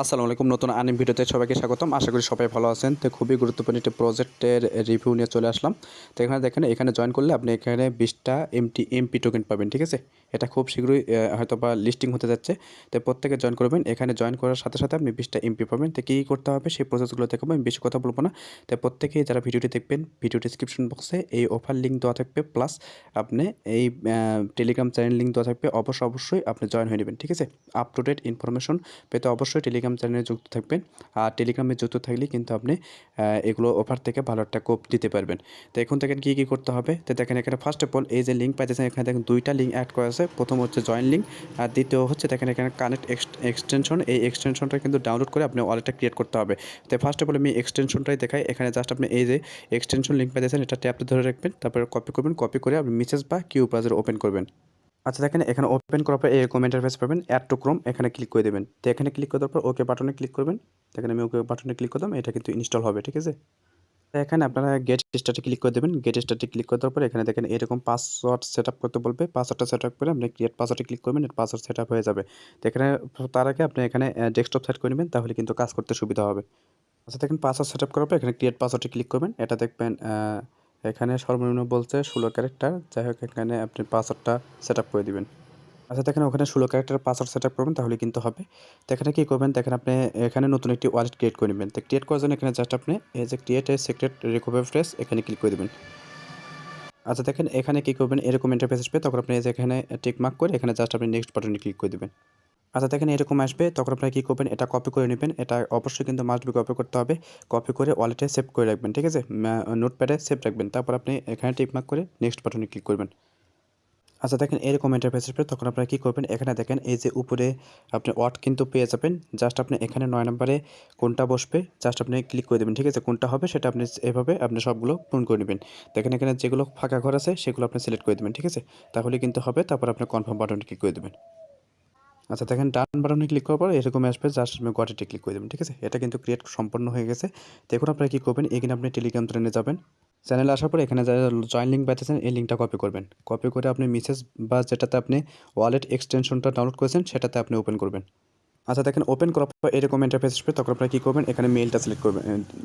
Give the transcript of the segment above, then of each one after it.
আসসালামু আলাইকুম। নতুন আর্নিং ভিডিওতে সবাইকে স্বাগতম। আশা করি সবাই ভালো আছেন। তো খুবই গুরুত্বপূর্ণ একটি প্রজেক্টের রিভিউ নিয়ে চলে আসলাম। তো এখানে দেখেন, এখানে জয়েন করলে আপনি এখানে 20টা এমপি টোকেন পাবেন, ঠিক আছে? এটা খুব শীঘ্রই হয়তোবা লিস্টিং হতে যাচ্ছে। তো প্রত্যেকে জয়েন করবেন। এখানে জয়েন করার সাথে সাথে আপনি 20টা এমপি পাবেন। তো কী করতে হবে সেই প্রসেসগুলো দেখাবো, আমি বেশি কথা বলবো না। তো প্রত্যেকেই যারা ভিডিওটি দেখবেন, ভিডিও ডিসক্রিপশন বক্সে এই অফার লিঙ্ক দেওয়া থাকবে, প্লাস আপনি এই টেলিগ্রাম চ্যানেল লিঙ্ক দেওয়া থাকবে। অবশ্যই আপনি জয়েন হয়ে নেবেন, ঠিক আছে? আপ টু ডেট ইনফরমেশন পেতে অবশ্যই টেলিগ্রাম চ্যানেলে যুক্ত থাকবেন। আর টেলিগ্রামে যুক্ত থাকলে কিন্তু আপনি এগুলো অফার থেকে ভালো একটা কোপ দিতে পারবেন। তো এখন দেখেন কী কী করতে হবে। তো দেখেন এখানে ফার্স্ট অফ অল এই যে লিঙ্ক পাইতেছেন, এখানে দেখেন দুইটা লিঙ্ক অ্যাড করা আছে। প্রথম হচ্ছে জয়েন লিঙ্ক, আর দ্বিতীয় হচ্ছে দেখেন এখানে কানেক্ট এক্সটেনশন। এই এক্সটেনশনটা কিন্তু ডাউনলোড করে আপনি ওয়ালেটটা ক্রিয়েট করতে হবে। তো ফার্স্ট অফ অল আমি এক্সটেনশনটাই দেখাই। এখানে জাস্ট আপনি এই যে এক্সটেনশন লিঙ্ক পাইতেছেন, এটা ট্যাপটা ধরে রাখবেন, তারপরে কপি করবেন, কপি করে আপনি মেসেজ বা কিউ ব্রাউজার ওপেন করবেন। আচ্ছা দেখেন, এখানে ওপেন করার পর এরকম ইন্টারফেস পাবেন। অ্যাড টু ক্রোম এখানে ক্লিক করে দেবেন। তো এখানে ক্লিক করার পর ওকে বাটনে ক্লিক করবেন। দেখেন আমি ওকে বাটনে ক্লিক করলাম, এটা কিন্তু ইনস্টল হবে, ঠিক আছে? তো এখানে আপনারা গেট স্টার্টে ক্লিক করে দেবেন। গেট স্টার্টে ক্লিক করে দেওয়ার পর এখানে দেখেন এরকম পাসওয়ার্ড সেট আপ করতে বলবে। পাসওয়ার্ডটা সেট আপ করে আপনি ক্রিয়েট পাসওয়ার্ডে ক্লিক করবেন, এর পাসওয়ার্ড সেট আপ হয়ে যাবে। তো এখানে তার আগে আপনি এখানে ডেস্কটপ সেট করে নেবেন, তাহলে কিন্তু কাজ করতে সুবিধা হবে। আচ্ছা দেখেন, পাসওয়ার্ড সেট আপ করার পর এখানে ক্রিয়েট পাসওয়ার্ডে ক্লিক করবেন। এটা দেখবেন এখানে সর্বনিম্ন বলছে 16 ক্যারেক্টার। যাই হোক, এখানে আপনি পাসওয়ার্ডটা সেট আপ করে দিবেন। আচ্ছা দেখেন, ওখানে 16 ক্যারেক্টারের পাসওয়ার্ড সেট আপ করবেন, তাহলে কিন্তু হবে। তো এখানে কী করবেন, দেখেন আপনি এখানে নতুন একটি ওয়ালেট ক্রিয়েট করে নেবেন। তো ক্রিয়েট করার জন্য এখানে জাস্ট আপনি এই যে create a secret recovery phrase এখানে ক্লিক করে দেবেন। আচ্ছা দেখেন, এখানে কী করবেন, এরকম ইন্টারফেস আসবে। তখন আপনি এই যে এখানে টিক মার্ক করে এখানে জাস্ট আপনি নেক্সট বাটনে ক্লিক করে দেবেন। আচ্ছা দেখেন, এরকম আসবে। তখন আপনারা কী করবেন, এটা কপি করে নেবেন। এটা অবশ্যই কিন্তু মাস্ট বি কপি করতে হবে। কপি করে ওয়ালেটে সেভ করে রাখবেন, ঠিক আছে? নোটপ্যাডে সেভ রাখবেন। তারপর আপনি এখানে টিক মার্ক করে নেক্সট বাটনে ক্লিক করবেন। আচ্ছা দেখেন, এরকম ইন্টারফেস আসবে। তখন আপনারা কী করবেন, এখানে দেখেন এই যে উপরে আপনি ওয়াট কিন্তু পেয়ে যাবেন। জাস্ট আপনি এখানে 9 নম্বরে কোনটা বসবে জাস্ট আপনি ক্লিক করে দেবেন, ঠিক আছে? কোনটা হবে সেটা আপনি এভাবে আপনি সবগুলো পূরণ করে নেবেন। দেখেন এখানে যেগুলো ফাঁকা ঘর আছে সেগুলো আপনি সিলেক্ট করে দেবেন, ঠিক আছে? তাহলে কিন্তু হবে। তারপর আপনি কনফার্ম বাটনে ক্লিক করে দেবেন। আচ্ছা দেখেন, ডান বাটনে ক্লিক করার পর এরকম আসবে, জাস্ট আপনি গট-এ ক্লিক করে দেবেন, ঠিক আছে? এটা কিন্তু ক্রিয়েট সম্পন্ন হয়ে গেছে। তো এখন আপনারা কী করবেন, এখানে আপনি টেলিগ্রাম চ্যানেলে যাবেন। চ্যানেলে আসার পরে এখানে যারা জয়েন লিঙ্ক পাইতেছেন, এই লিঙ্কটা কপি করবেন। কপি করে আপনি মেসেজ বা যেটাতে আপনি ওয়ালেট এক্সটেনশনটা ডাউনলোড করেছেন সেটাতে আপনি ওপেন করবেন। আচ্ছা দেখেন, ওপেন করার পর এরকম ইন্টারফেস আসবে। তখন আপনারা কী করবেন, এখানে মেইলটা সিলেক্ট করবেন,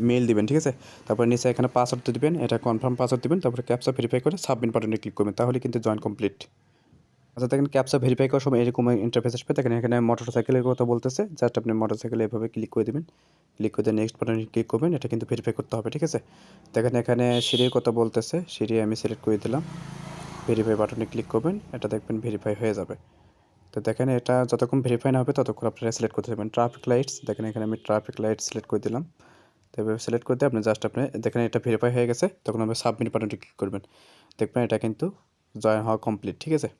মেইল দিবেন, ঠিক আছে? তারপর নিচে এখানে পাসওয়ার্ড দিবেন, এটা কনফার্ম পাসওয়ার্ড দিবেন। তারপরে ক্যাপচা ভেরিফাই করে সাবমিট বাটনে ক্লিক করবেন, তাহলে কিন্তু জয়েন কমপ্লিট। আচ্ছা দেখেন, ক্যাপচা ভেরিফাই করার সময় এরকম ইন্টারফেস আসবে। দেখেন এখানে মোটরসাইকেলের কথা বলতেছে, জাস্ট আপনি মোটরসাইকেলে এভাবে ক্লিক করে দেবেন। ক্লিক করে দিয়ে নেক্সট বাটনে ক্লিক করবেন। এটা কিন্তু ভেরিফাই করতে হবে, ঠিক আছে? দেখেন এখানে সিঁড়ির কথা বলতেছে, সিঁড়ি আমি সিলেক্ট করে দিলাম। ভেরিফাই বাটনে ক্লিক করবেন, এটা দেখবেন ভেরিফাই হয়ে যাবে। তো দেখেন, এটা যতক্ষণ ভেরিফাই না হবে ততক্ষণ আপনারা সিলেক্ট করতে দেবেন। ট্রাফিক লাইটস, দেখেন এখানে আমি ট্রাফিক লাইট সিলেক্ট করে দিলাম। তো এভাবে সিলেক্ট করতে আপনি জাস্ট আপনি দেখেন এটা ভেরিফাই হয়ে গেছে। তখন আপনি সাবমিট বাটনে ক্লিক করবেন। দেখবেন এটা কিন্তু জয়েন হওয়া কমপ্লিট, ঠিক আছে?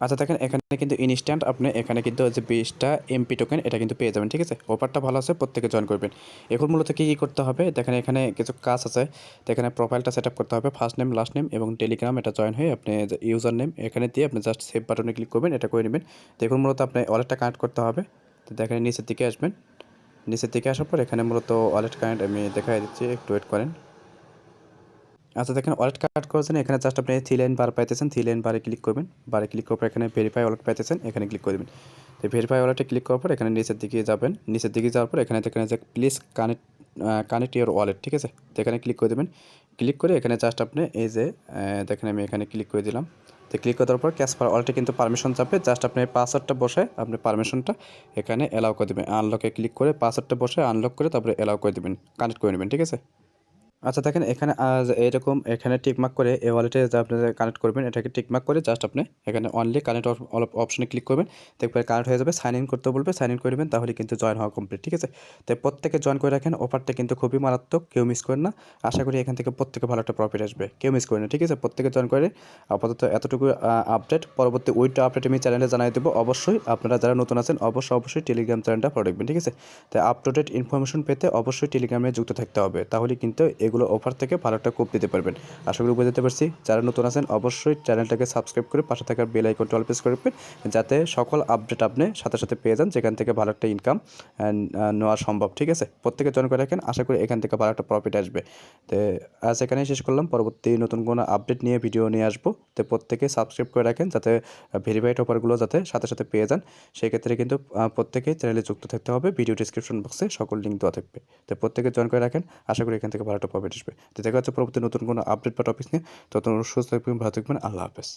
আচ্ছা দেখেন, এখানে কিন্তু ইনস্ট্যান্ট আপনি এখানে কিন্তু যে 20টা এমপি টোকেন এটা কিন্তু পেয়ে যাবেন, ঠিক আছে? অফারটা ভালো আছে, প্রত্যেকে জয়েন করবেন। এখন মূলত কী কী করতে হবে, দেখেন এখানে কিছু কাজ আছে। তো এখানে প্রোফাইলটা সেট আপ করতে হবে, ফার্স্ট নেম, লাস্ট নেম এবং টেলিগ্রাম এটা জয়েন হয়ে আপনি ইউজার নেম এখানে দিয়ে আপনি জাস্ট সেভ বাটনে ক্লিক করবেন, এটা করে নেবেন। তো এখন মূলত আপনি ওয়ালেটটা কানেক্ট করতে হবে। তো দেখেন নিচের দিকে আসবেন। নিচের দিকে আসার পর এখানে মূলত ওয়ালেট কানেক্ট আমি দেখাই দিচ্ছি, একটু ওয়েট করেন। আচ্ছা দেখেন, ওয়ালেট কার্ড করেছেন, এখানে জাস্ট আপনি 3 লাইন বার পাইতেছেন, 3 লাইন বারে ক্লিক করবেন। বারে ক্লিক করার পর এখানে ভেরিফাই ওয়ালেট পাইতেছেন, এখানে ক্লিক করে দেবেন। তো ভেরিফাই ওয়ালেটে ক্লিক করার পর এখানে নিচের দিকে যাবেন। নিচের দিকে যাওয়ার পর এখানে দেখেন যে প্লিজ কানেক্ট ইউর ওয়ালেট, ঠিক আছে? তো এখানে ক্লিক করে দেবেন। ক্লিক করে এখানে জাস্ট আপনি এই যে দেখেন আমি এখানে ক্লিক করে দিলাম। তো ক্লিক করার পর ক্যাসপার ওয়ালেটে কিন্তু পারমিশন চাপবে, জাস্ট আপনি পাসওয়ার্ডটা বসে আপনি পারমিশনটা এখানে অ্যালাউ করে দেবেন। আনলকে ক্লিক করে পাসওয়ার্ডটা বসে আনলক করে তারপরে অ্যালাউ করে দেবেন, কানেক্ট করে নেবেন, ঠিক আছে? আচ্ছা দেখেন, এখানে এরকম এখানে টিকমার্ক করে এই ওয়ালেটে যা আপনি কানেক্ট করবেন, এটাকে টিকমার্ক করে জাস্ট আপনি এখানে অনলি কানেক্ট অপশনে ক্লিক করবেন। দেখবেন কানেক্ট হয়ে যাবে। সাইন ইন করতে বলবে, সাইন ইন করে দেবেন, তাহলে কিন্তু জয়েন হওয়া কমপ্লিট, ঠিক আছে? তাই প্রত্যেকে জয়েন করে রাখেন। অফারটা কিন্তু খুবই মারাত্মক, কেউ মিস করেন না। আশা করি এখান থেকে প্রত্যেকে ভালো একটা প্রফিট আসবে, কেউ মিস করেন না, ঠিক আছে? প্রত্যেকে জয়েন করে। আপাতত এতটুকু আপডেট, পরবর্তী উইকটা আপডেট আমি চ্যানেলে জানাই দেবো। অবশ্যই আপনারা যারা নতুন আছেন অবশ্যই টেলিগ্রাম চ্যানেলটা ফলো রাখবেন, ঠিক আছে? তাই আপ টু ডেট ইনফরমেশন পেতে অবশ্যই টেলিগ্রামে যুক্ত থাকতে হবে, তাহলে কিন্তু এগুলো অফার থেকে ভালো একটা কোপ দিতে পারবেন। আশা করি বুঝতে পারছি। যারা নতুন আছেন অবশ্যই চ্যানেলটাকে সাবস্ক্রাইব করে পাশে থাকা বেল আইকনটা অল প্রেস করে রাখবেন, যাতে সকল আপডেট আপনি সাথে সাথে পেয়ে যান, যেখান থেকে ভালো একটা ইনকাম নেওয়া সম্ভব। ঠিক আছে, প্রত্যেকে জয়েন করে রাখেন, আশা করি এখান থেকে ভালো একটা প্রফিট আসবে। তো আজ এখানেই শেষ করলাম, পরবর্তী নতুন কোনো আপডেট নিয়ে ভিডিও নিয়ে আসবো। তো প্রত্যেকে সাবস্ক্রাইব করে রাখেন, যাতে ভেরিফাইড অফারগুলো যাতে সাথে সাথে পেয়ে যান। সেই ক্ষেত্রে কিন্তু প্রত্যেকেই চ্যানেলে যুক্ত থাকতে হবে। ভিডিও ডিসক্রিপশন বক্সে সকল লিঙ্ক দেওয়া থাকবে। তো প্রত্যেকে জয়েন করে রাখেন, আশা করি এখান থেকে ভালো একটা প্রফিট আসবে। তো দেখা হচ্ছে পরবর্তী নতুন কোনো আপডেট বা টপিক নিয়ে। ততক্ষণ সুস্থ থাকবেন, ভালো থাকবেন, আল্লাহ হাফেজ।